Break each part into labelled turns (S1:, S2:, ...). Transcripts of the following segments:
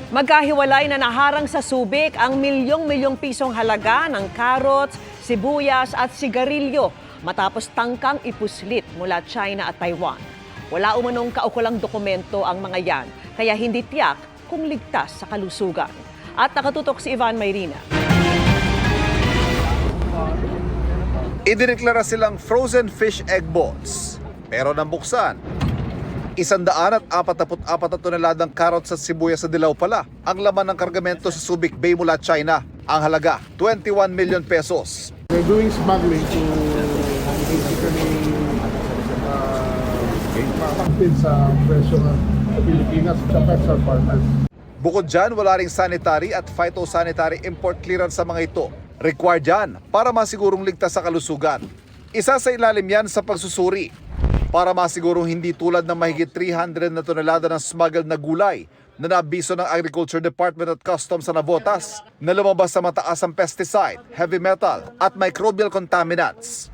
S1: Magkahiwalay na naharang sa Subic ang milyong-milyong pisong halaga ng carrots, sibuyas at sigarilyo matapos tangkang ipuslit mula China at Taiwan. Wala umanong kaukulang dokumento ang mga yan, kaya hindi tiyak kung ligtas sa kalusugan. At nakatutok si Ivan Mayrina.
S2: Idineklara silang frozen fish egg balls, pero nang buksan, 144 na toneladang carrots at sibuyas sa dilaw pala ang laman ng kargamento sa Subic Bay mula China. Ang halaga, 21 million pesos.
S3: They're doing smuggling to basically makakapit sa presyo ng Pilipinas at sa partners.
S2: Bukod dyan, wala ring sanitary at phytosanitary import clearance sa mga ito. Required yan para masigurong ligtas sa kalusugan. Isa sa ilalim yan sa pagsusuri para masigurong hindi tulad ng mahigit 300 na tonelada ng smuggled na gulay na nabiso ng Agriculture Department at Customs sa Navotas na lumabas sa mataas ang pesticide, heavy metal at microbial contaminants.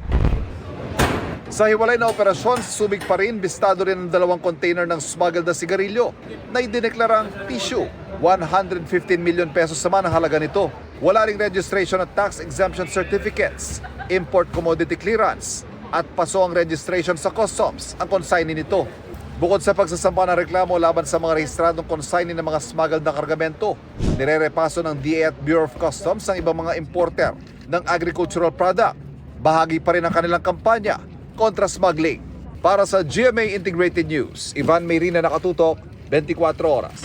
S2: Sa hiwalay na operasyon, Subic pa rin, bistado rin ang 2 container ng smuggled na sigarilyo na idineklarang tissue. 115 million pesos naman ang halaga nito. Wala ring registration at tax exemption certificates, import commodity clearance, at paso ang registration sa customs ang consignee nito. Bukod sa pagsasampa ng reklamo laban sa mga rehistradong consignee ng mga smuggled na kargamento, nirerepaso ng DA at Bureau of Customs ang ibang mga importer ng agricultural product. Bahagi pa rin ang kanilang kampanya kontra smuggling. Para sa GMA Integrated News, Ivan Mayrina, nakatutok, 24 oras.